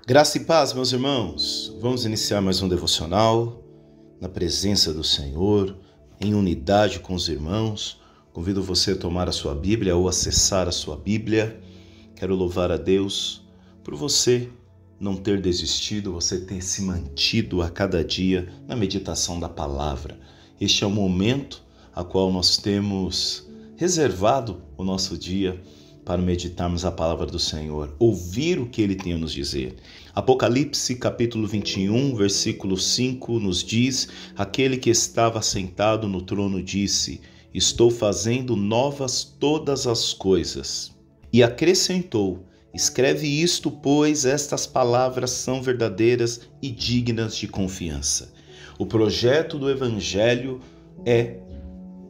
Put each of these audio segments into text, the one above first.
Graça e paz, meus irmãos. Vamos iniciar mais um devocional na presença do Senhor, em unidade com os irmãos. Convido você a tomar a sua Bíblia ou acessar a sua Bíblia. Quero louvar a Deus por você não ter desistido, você ter se mantido a cada dia na meditação da palavra. Este é o momento a qual nós temos reservado o nosso dia para meditarmos a palavra do Senhor, ouvir o que Ele tem a nos dizer. Apocalipse capítulo 21, versículo 5 nos diz: aquele que estava sentado no trono disse: estou fazendo novas todas as coisas. E acrescentou: escreve isto, pois estas palavras são verdadeiras e dignas de confiança. O projeto do Evangelho é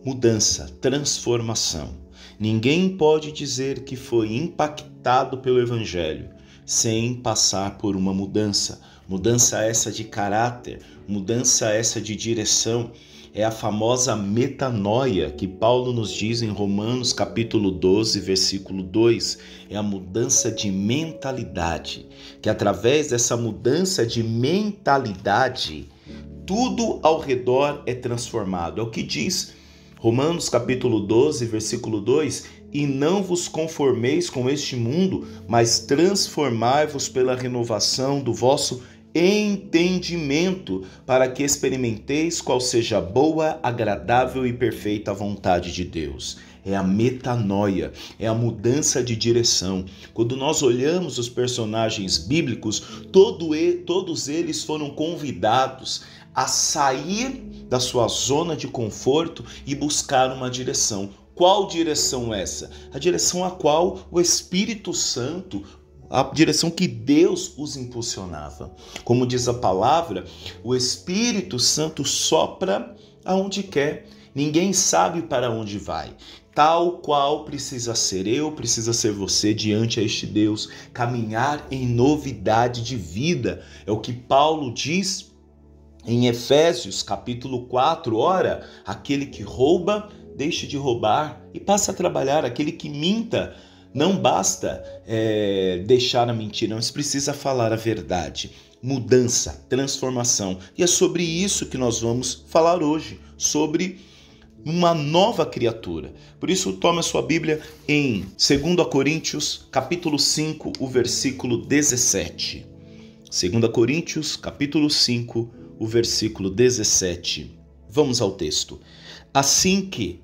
mudança, transformação. Ninguém pode dizer que foi impactado pelo Evangelho sem passar por uma mudança. Mudança essa de caráter, mudança essa de direção. É a famosa metanoia que Paulo nos diz em Romanos capítulo 12, versículo 2. É a mudança de mentalidade, que através dessa mudança de mentalidade, tudo ao redor é transformado. É o que diz Romanos capítulo 12, versículo 2, e não vos conformeis com este mundo, mas transformai-vos pela renovação do vosso entendimento, para que experimenteis qual seja a boa, agradável e perfeita vontade de Deus. É a metanoia, é a mudança de direção. Quando nós olhamos os personagens bíblicos, todos eles foram convidados a sair da sua zona de conforto e buscar uma direção. Qual direção essa? A direção a qual o Espírito Santo, a direção que Deus os impulsionava. Como diz a palavra, o Espírito Santo sopra aonde quer. Ninguém sabe para onde vai. Tal qual precisa ser eu, precisa ser você diante a este Deus. Caminhar em novidade de vida. É o que Paulo diz em Efésios capítulo 4, ora, aquele que rouba, deixe de roubar e passe a trabalhar. Aquele que minta, não basta deixar a mentira, mas precisa falar a verdade. Mudança, transformação. E é sobre isso que nós vamos falar hoje, sobre uma nova criatura. Por isso, tome a sua Bíblia em 2 Coríntios capítulo 5, o versículo 17. 2 Coríntios capítulo 5, o versículo 17. Vamos ao texto. Assim que,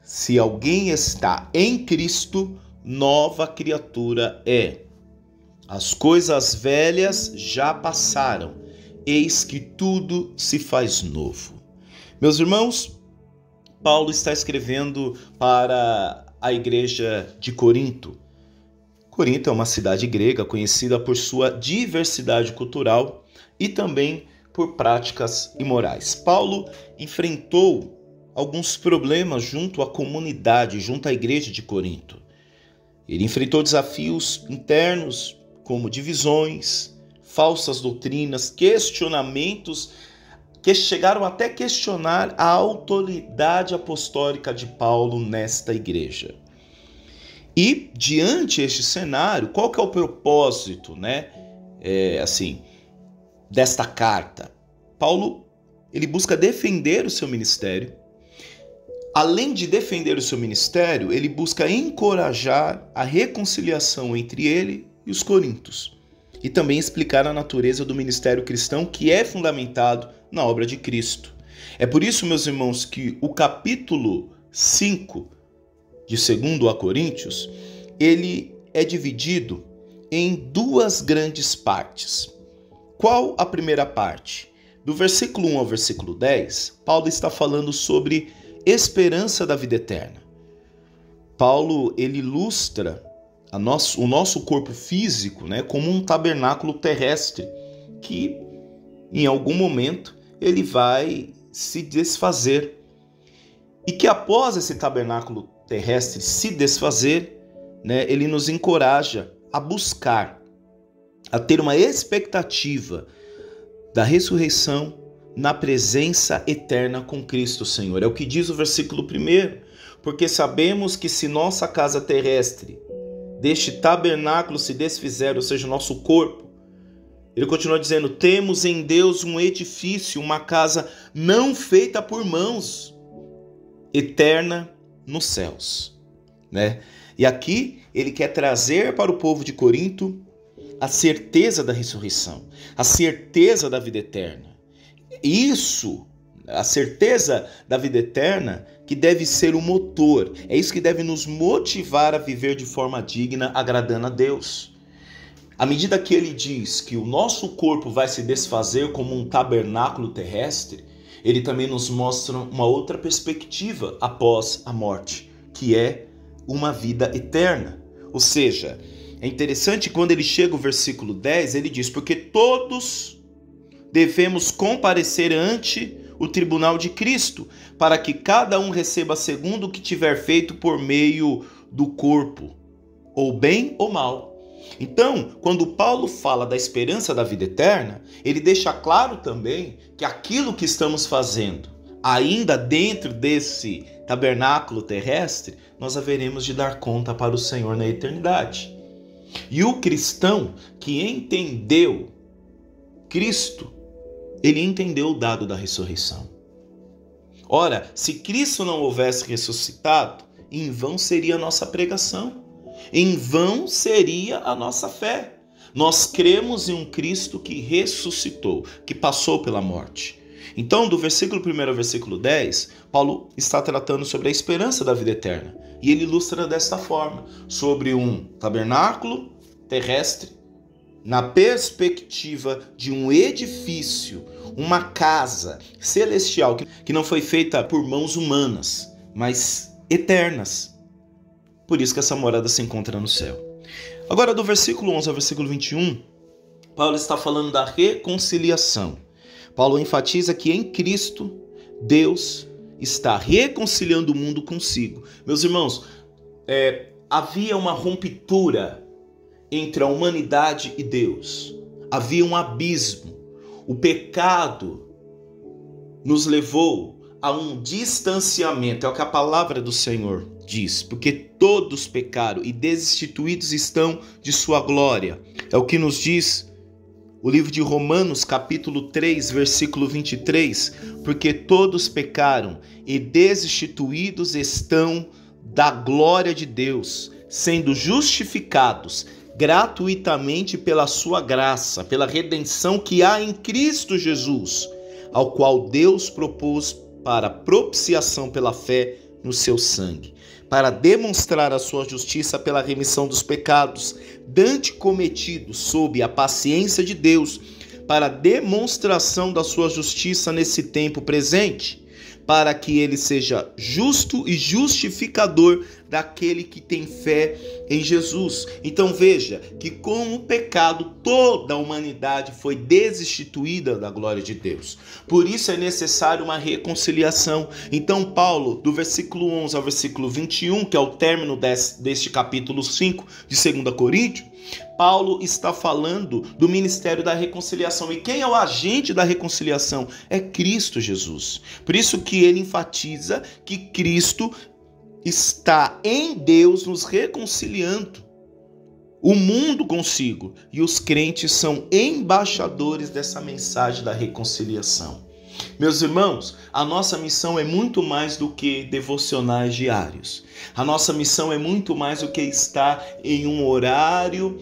se alguém está em Cristo, nova criatura é. As coisas velhas já passaram, eis que tudo se faz novo. Meus irmãos, Paulo está escrevendo para a igreja de Corinto. Corinto é uma cidade grega conhecida por sua diversidade cultural e também por práticas imorais. Paulo enfrentou alguns problemas junto à comunidade, junto à igreja de Corinto. Ele enfrentou desafios internos, como divisões, falsas doutrinas, questionamentos que chegaram até questionar a autoridade apostólica de Paulo nesta igreja. E, diante deste cenário, qual que é o propósito, desta carta? Paulo, ele busca defender o seu ministério. Além de defender o seu ministério, ele busca encorajar a reconciliação entre ele e os coríntios. E também explicar a natureza do ministério cristão, que é fundamentado na obra de Cristo. É por isso, meus irmãos, que o capítulo 5 de 2 Coríntios, ele é dividido em duas grandes partes. Qual a primeira parte? Do versículo 1 ao versículo 10, Paulo está falando sobre esperança da vida eterna. Paulo, ele ilustra o nosso corpo físico, como um tabernáculo terrestre, que em algum momento ele vai se desfazer. E que após esse tabernáculo terrestre se desfazer, ele nos encoraja a buscar, a ter uma expectativa da ressurreição na presença eterna com Cristo Senhor. É o que diz o versículo 1, porque sabemos que se nossa casa terrestre deste tabernáculo se desfizer, ou seja, o nosso corpo, Ele continua dizendo: temos em Deus um edifício, uma casa não feita por mãos, eterna nos céus, né? E aqui ele quer trazer para o povo de Corinto a certeza da ressurreição, a certeza da vida eterna. Isso, a certeza da vida eterna, que deve ser o motor, é isso que deve nos motivar a viver de forma digna, agradando a Deus. À medida que ele diz que o nosso corpo vai se desfazer como um tabernáculo terrestre, ele também nos mostra uma outra perspectiva após a morte, que é uma vida eterna. Ou seja, é interessante quando ele chega ao versículo 10, ele diz: porque todos devemos comparecer ante o tribunal de Cristo, para que cada um receba segundo o que tiver feito por meio do corpo, ou bem ou mal. Então, quando Paulo fala da esperança da vida eterna, ele deixa claro também que aquilo que estamos fazendo, ainda dentro desse tabernáculo terrestre, nós haveremos de dar conta para o Senhor na eternidade. E o cristão que entendeu Cristo, ele entendeu o dado da ressurreição. Ora, se Cristo não houvesse ressuscitado, em vão seria a nossa pregação, em vão seria a nossa fé. Nós cremos em um Cristo que ressuscitou, que passou pela morte. Então, do versículo 1 ao versículo 10, Paulo está tratando sobre a esperança da vida eterna. E ele ilustra desta forma, sobre um tabernáculo terrestre, na perspectiva de um edifício, uma casa celestial, que não foi feita por mãos humanas, mas eternas. Por isso que essa morada se encontra no céu. Agora, do versículo 11 ao versículo 21, Paulo está falando da reconciliação. Paulo enfatiza que em Cristo, Deus está reconciliando o mundo consigo. Meus irmãos, havia uma ruptura entre a humanidade e Deus. Havia um abismo. O pecado nos levou a um distanciamento. É o que a palavra do Senhor diz. Porque todos pecaram e destituídos estão de sua glória. É o que nos diz o livro de Romanos, capítulo 3, versículo 23, porque todos pecaram e destituídos estão da glória de Deus, sendo justificados gratuitamente pela sua graça, pela redenção que há em Cristo Jesus, ao qual Deus propôs para propiciação pela fé no seu sangue, para demonstrar a sua justiça pela remissão dos pecados, dante cometidos sob a paciência de Deus, para demonstração da sua justiça nesse tempo presente, para que ele seja justo e justificador daquele que tem fé em Jesus. Então veja que com o pecado toda a humanidade foi destituída da glória de Deus. Por isso é necessário uma reconciliação. Então Paulo, do versículo 11 ao versículo 21, que é o término deste capítulo 5 de 2 Coríntios, Paulo está falando do ministério da reconciliação. E quem é o agente da reconciliação? É Cristo Jesus. Por isso que ele enfatiza que Cristo está em Deus nos reconciliando o mundo consigo. E os crentes são embaixadores dessa mensagem da reconciliação. Meus irmãos, a nossa missão é muito mais do que devocionais diários. A nossa missão é muito mais do que estar em um horário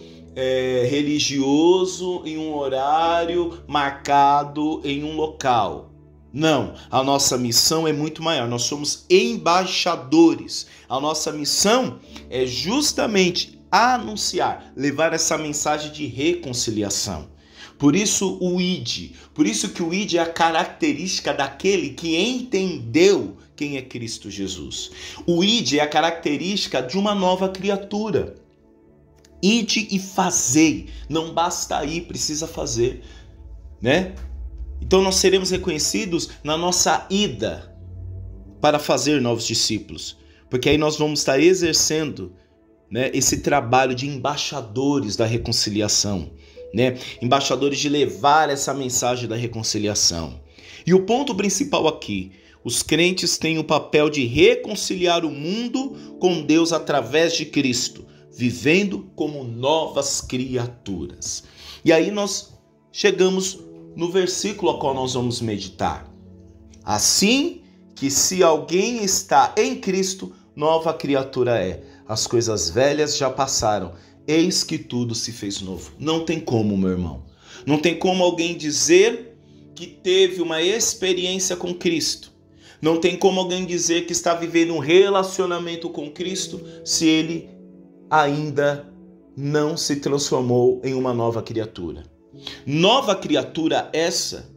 religioso, em um horário marcado em um local. Não, a nossa missão é muito maior. Nós somos embaixadores. A nossa missão é justamente anunciar, levar essa mensagem de reconciliação. Por isso o ID, por isso que o ID é a característica daquele que entendeu quem é Cristo Jesus. O ID é a característica de uma nova criatura. Ide e fazei, não basta ir, precisa fazer, né? Então nós seremos reconhecidos na nossa ida para fazer novos discípulos, porque aí nós vamos estar exercendo, né, esse trabalho de embaixadores da reconciliação, né? Embaixadores de levar essa mensagem da reconciliação. E o ponto principal aqui, os crentes têm o papel de reconciliar o mundo com Deus através de Cristo, vivendo como novas criaturas. E aí nós chegamos no versículo ao qual nós vamos meditar. Assim que se alguém está em Cristo, nova criatura é. As coisas velhas já passaram, eis que tudo se fez novo. Não tem como, meu irmão. Não tem como alguém dizer que teve uma experiência com Cristo. Não tem como alguém dizer que está vivendo um relacionamento com Cristo se ele ainda não se transformou em uma nova criatura. Nova criatura essa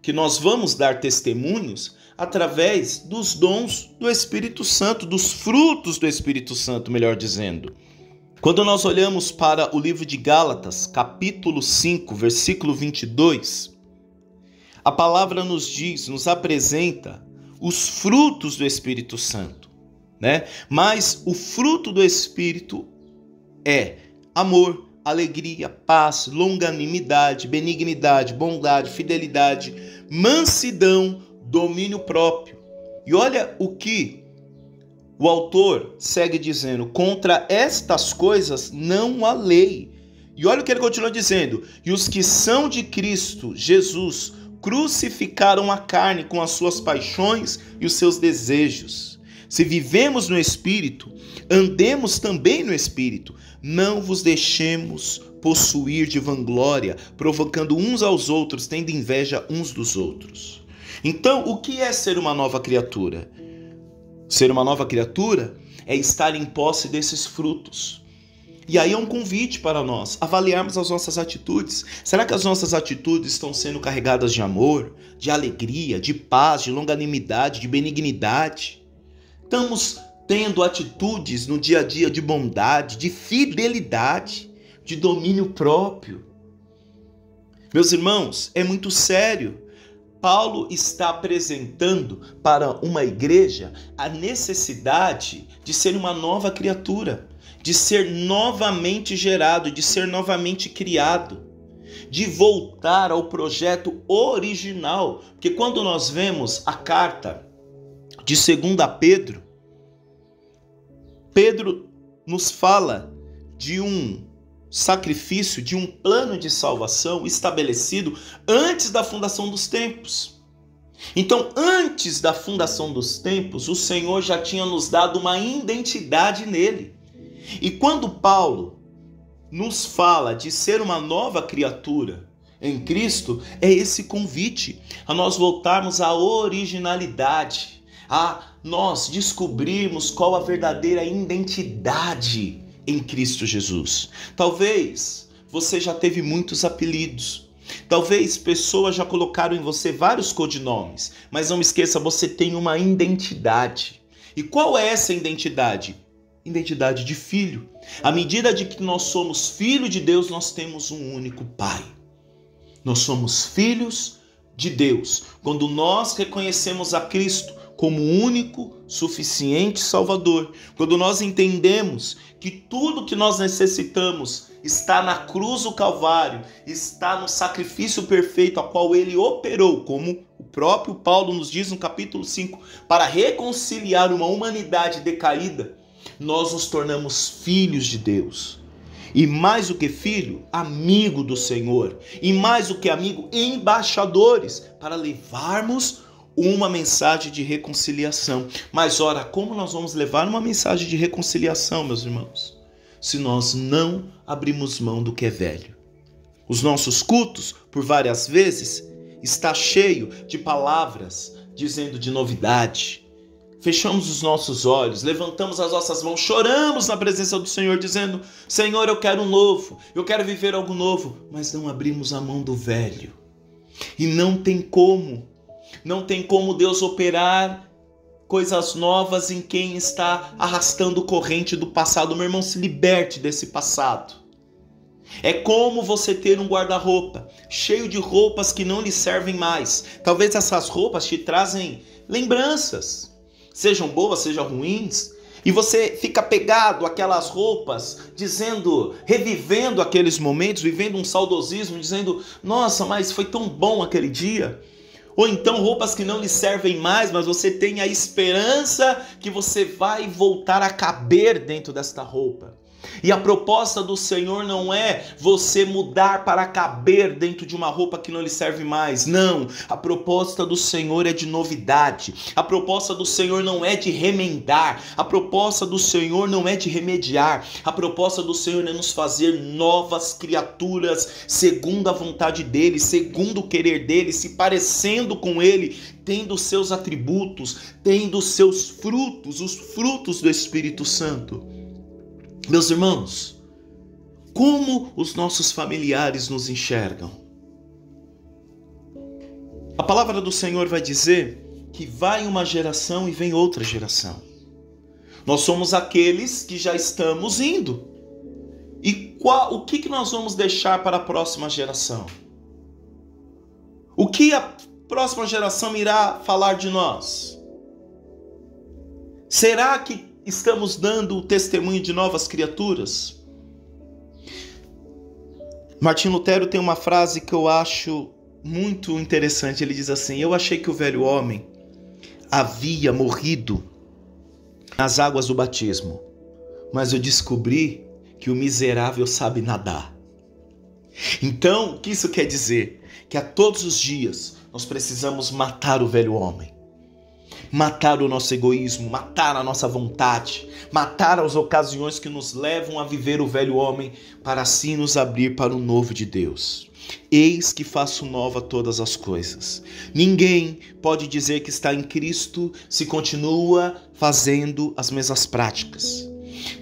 que nós vamos dar testemunhos através dos dons do Espírito Santo, dos frutos do Espírito Santo, melhor dizendo. Quando nós olhamos para o livro de Gálatas, capítulo 5, versículo 22, a palavra nos diz, nos apresenta os frutos do Espírito Santo, né? Mas o fruto do Espírito é amor, alegria, paz, longanimidade, benignidade, bondade, fidelidade, mansidão, domínio próprio. E olha o que o autor segue dizendo: contra estas coisas não há lei. E olha o que ele continua dizendo: e os que são de Cristo Jesus crucificaram a carne com as suas paixões e os seus desejos. Se vivemos no Espírito, andemos também no Espírito. Não vos deixemos possuir de vanglória, provocando uns aos outros, tendo inveja uns dos outros. Então, o que é ser uma nova criatura? Ser uma nova criatura é estar em posse desses frutos. E aí é um convite para nós avaliarmos as nossas atitudes. Será que as nossas atitudes estão sendo carregadas de amor, de alegria, de paz, de longanimidade, de benignidade? Estamos tendo atitudes no dia a dia de bondade, de fidelidade, de domínio próprio? Meus irmãos, é muito sério. Paulo está apresentando para uma igreja a necessidade de ser uma nova criatura, de ser novamente gerado, de ser novamente criado, de voltar ao projeto original. Porque quando nós vemos a carta de 2 Pedro, Pedro nos fala de um sacrifício, de um plano de salvação estabelecido antes da fundação dos tempos. Então, antes da fundação dos tempos, o Senhor já tinha nos dado uma identidade nele. E quando Paulo nos fala de ser uma nova criatura em Cristo, é esse convite a nós voltarmos à originalidade, a nós descobrirmos qual a verdadeira identidade em Cristo Jesus. Talvez você já teve muitos apelidos. Talvez pessoas já colocaram em você vários codinomes. Mas não esqueça, você tem uma identidade. E qual é essa identidade? Identidade de filho. À medida de que nós somos filhos de Deus, nós temos um único Pai. Nós somos filhos de Deus. Quando nós reconhecemos a Cristo como único, suficiente Salvador, quando nós entendemos que tudo que nós necessitamos está na cruz do Calvário, está no sacrifício perfeito a qual ele operou, como o próprio Paulo nos diz no capítulo 5, para reconciliar uma humanidade decaída, nós nos tornamos filhos de Deus. E mais do que filho, amigo do Senhor. E mais do que amigo, embaixadores, para levarmos uma mensagem de reconciliação. Mas ora, como nós vamos levar uma mensagem de reconciliação, meus irmãos? Se nós não abrimos mão do que é velho. Os nossos cultos, por várias vezes, está cheio de palavras dizendo de novidade. Fechamos os nossos olhos, levantamos as nossas mãos, choramos na presença do Senhor, dizendo: Senhor, eu quero um novo, eu quero viver algo novo. Mas não abrimos a mão do velho. E não tem como Deus operar coisas novas em quem está arrastando corrente do passado. Meu irmão, se liberte desse passado. É como você ter um guarda-roupa cheio de roupas que não lhe servem mais. Talvez essas roupas te trazem lembranças, sejam boas, sejam ruins, e você fica pegado àquelas roupas, revivendo aqueles momentos, vivendo um saudosismo, dizendo: nossa, mas foi tão bom aquele dia. Ou então roupas que não lhe servem mais, mas você tem a esperança que você vai voltar a caber dentro desta roupa. E a proposta do Senhor não é você mudar para caber dentro de uma roupa que não lhe serve mais. Não, a proposta do Senhor é de novidade. A proposta do Senhor não é de remendar. A proposta do Senhor não é de remediar. A proposta do Senhor é nos fazer novas criaturas, segundo a vontade dele, segundo o querer dele, se parecendo com ele, tendo seus atributos, tendo seus frutos, os frutos do Espírito Santo. Meus irmãos, como os nossos familiares nos enxergam? A palavra do Senhor vai dizer que vai uma geração e vem outra geração. Nós somos aqueles que já estamos indo. E o que nós vamos deixar para a próxima geração? O que a próxima geração irá falar de nós? Será que estamos dando o testemunho de novas criaturas? Martinho Lutero tem uma frase que eu acho muito interessante. Ele diz assim: eu achei que o velho homem havia morrido nas águas do batismo, mas eu descobri que o miserável sabe nadar. Então, o que isso quer dizer? Que a todos os dias nós precisamos matar o velho homem. Matar o nosso egoísmo, matar a nossa vontade, matar as ocasiões que nos levam a viver o velho homem, para assim nos abrir para o novo de Deus. Eis que faço nova todas as coisas. Ninguém pode dizer que está em Cristo se continua fazendo as mesmas práticas.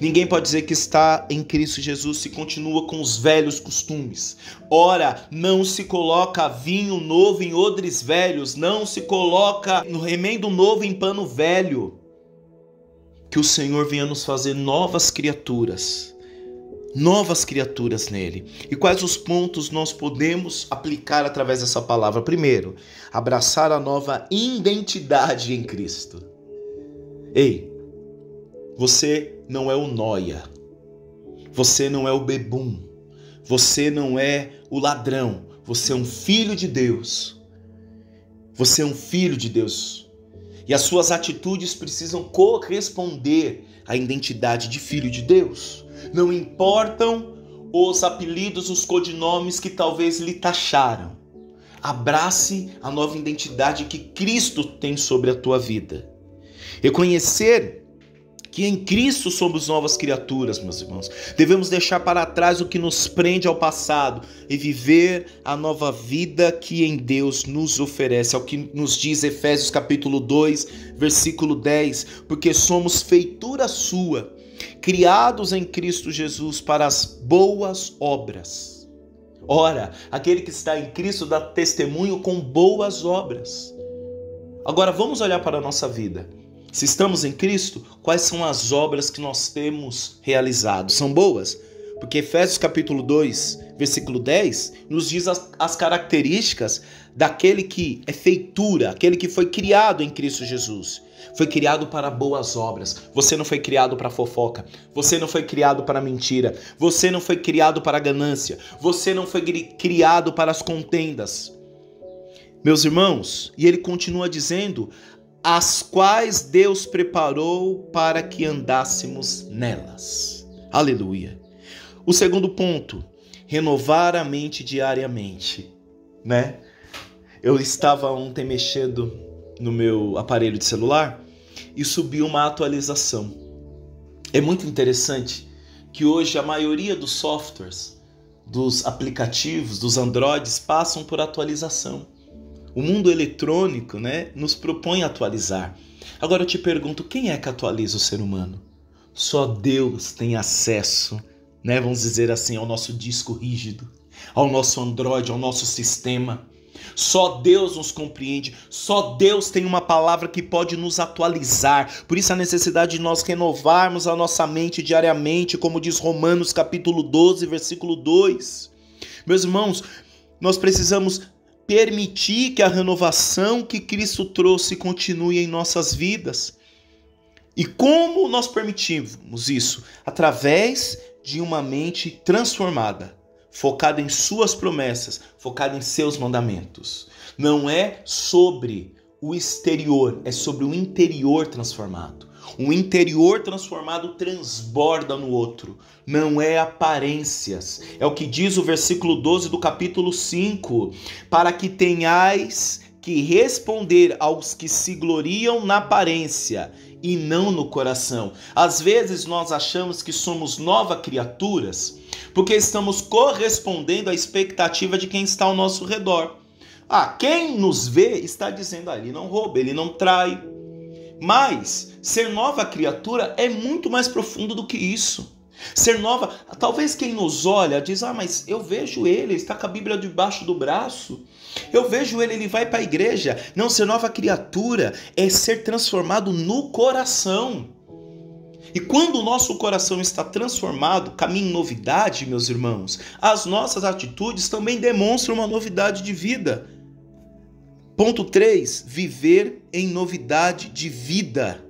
Ninguém pode dizer que está em Cristo Jesus se continua com os velhos costumes. Ora, não se coloca vinho novo em odres velhos, não se coloca no remendo novo em pano velho. Que o Senhor venha nos fazer novas criaturas nele. E quais os pontos nós podemos aplicar através dessa palavra? Primeiro, abraçar a nova identidade em Cristo. Ei, você não é o nóia, você não é o bebum, você não é o ladrão, você é um filho de Deus. Você é um filho de Deus. E as suas atitudes precisam corresponder à identidade de filho de Deus. Não importam os apelidos, os codinomes que talvez lhe taxaram. Abrace a nova identidade que Cristo tem sobre a tua vida. Reconhecer que em Cristo somos novas criaturas, meus irmãos. Devemos deixar para trás o que nos prende ao passado e viver a nova vida que em Deus nos oferece. É o que nos diz Efésios capítulo 2, versículo 10. Porque somos feitura sua, criados em Cristo Jesus para as boas obras. Ora, aquele que está em Cristo dá testemunho com boas obras. Agora vamos olhar para a nossa vida. Se estamos em Cristo, quais são as obras que nós temos realizado? São boas? Porque Efésios capítulo 2, versículo 10, nos diz as características daquele que é feitura, aquele que foi criado em Cristo Jesus. Foi criado para boas obras. Você não foi criado para fofoca. Você não foi criado para mentira. Você não foi criado para ganância. Você não foi criado para as contendas. Meus irmãos, e ele continua dizendo: as quais Deus preparou para que andássemos nelas. Aleluia. O segundo ponto, renovar a mente diariamente, né? Eu estava ontem mexendo no meu aparelho de celular e subiu uma atualização. É muito interessante que hoje a maioria dos softwares, dos aplicativos, dos Androids passam por atualização. O mundo eletrônico, né, nos propõe atualizar. Agora eu te pergunto, quem é que atualiza o ser humano? Só Deus tem acesso, né, vamos dizer assim, ao nosso disco rígido, ao nosso Android, ao nosso sistema. Só Deus nos compreende, só Deus tem uma palavra que pode nos atualizar. Por isso a necessidade de nós renovarmos a nossa mente diariamente, como diz Romanos capítulo 12, versículo 2. Meus irmãos, nós precisamos permitir que a renovação que Cristo trouxe continue em nossas vidas. E como nós permitimos isso? Através de uma mente transformada, focada em suas promessas, focada em seus mandamentos. Não é sobre o exterior, é sobre o interior transformado. Um interior transformado transborda no outro. Não é aparências. É o que diz o versículo 12 do capítulo 5. Para que tenhais que responder aos que se gloriam na aparência e não no coração. Às vezes nós achamos que somos novas criaturas porque estamos correspondendo à expectativa de quem está ao nosso redor. Quem nos vê está dizendo, ele não rouba, ele não trai. Mas ser nova criatura é muito mais profundo do que isso. Ser nova, talvez quem nos olha diz, mas eu vejo ele está com a Bíblia debaixo do braço. Eu vejo ele vai para a igreja. Não, ser nova criatura é ser transformado no coração. E quando o nosso coração está transformado, caminha em novidade, meus irmãos, as nossas atitudes também demonstram uma novidade de vida. Ponto 3, viver em novidade de vida.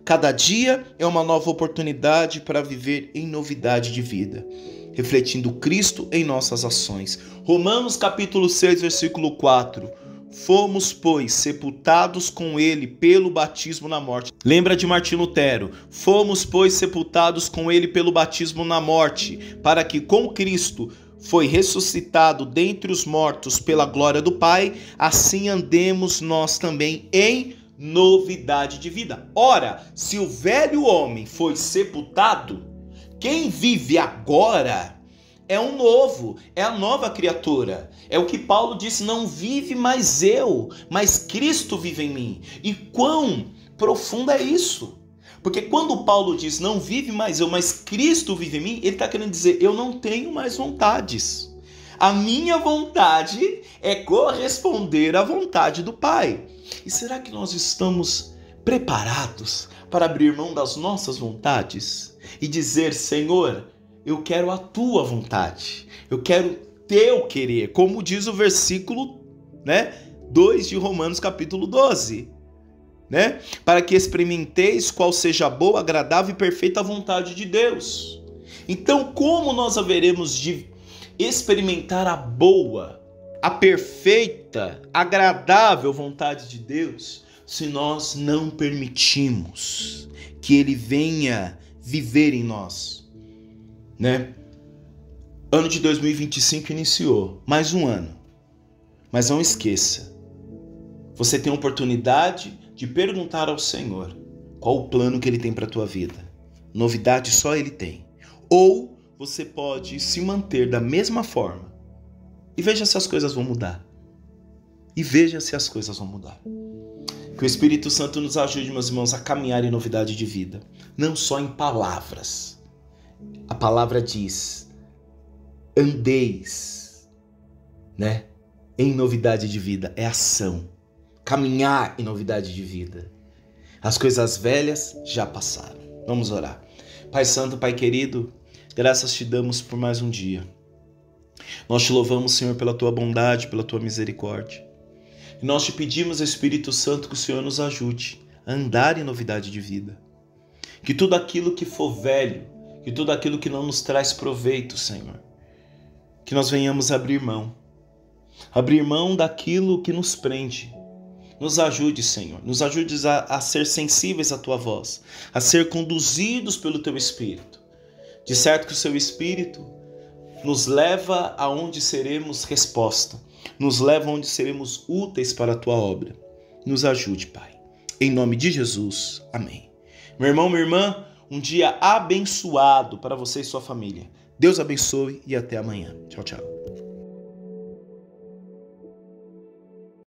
Cada dia é uma nova oportunidade para viver em novidade de vida, refletindo Cristo em nossas ações. Romanos capítulo 6, versículo 4. Fomos, pois, sepultados com ele pelo batismo na morte. Lembra de Martim Lutero? Fomos, pois, sepultados com ele pelo batismo na morte, para que com Cristo foi ressuscitado dentre os mortos pela glória do Pai, assim andemos nós também em novidade de vida. Ora, se o velho homem foi sepultado, quem vive agora é um novo, é a nova criatura. É o que Paulo disse, não vive mais eu, mas Cristo vive em mim. E quão profundo é isso? Porque quando Paulo diz, não vive mais eu, mas Cristo vive em mim, ele está querendo dizer, eu não tenho mais vontades. A minha vontade é corresponder à vontade do Pai. E será que nós estamos preparados para abrir mão das nossas vontades e dizer, Senhor, eu quero a tua vontade, eu quero teu querer, como diz o versículo 2 de Romanos capítulo 12, para que experimenteis qual seja a boa, agradável e perfeita vontade de Deus. Então, como nós haveremos de experimentar a boa, a perfeita, agradável vontade de Deus, se nós não permitimos que Ele venha viver em nós? Ano de 2025 iniciou, mais um ano. Mas não esqueça, você tem a oportunidade de perguntar ao Senhor qual o plano que Ele tem para a tua vida. Novidade só Ele tem. Ou você pode se manter da mesma forma e veja se as coisas vão mudar. Que o Espírito Santo nos ajude, meus irmãos, a caminhar em novidade de vida. Não só em palavras. A palavra diz, andeis, em novidade de vida. É ação. Caminhar em novidade de vida. As coisas velhas já passaram. Vamos orar. Pai Santo, Pai querido, graças te damos por mais um dia. Nós te louvamos, Senhor, pela tua bondade, pela tua misericórdia. E nós te pedimos, Espírito Santo, que o Senhor nos ajude a andar em novidade de vida. Que tudo aquilo que for velho, que tudo aquilo que não nos traz proveito, Senhor, que nós venhamos abrir mão daquilo que nos prende. Nos ajude, Senhor, nos ajude a ser sensíveis à tua voz, a ser conduzidos pelo teu Espírito. De certo que o seu Espírito nos leva aonde seremos resposta, nos leva aonde seremos úteis para a tua obra. Nos ajude, Pai. Em nome de Jesus, amém. Meu irmão, minha irmã, um dia abençoado para você e sua família. Deus abençoe e até amanhã. Tchau, tchau.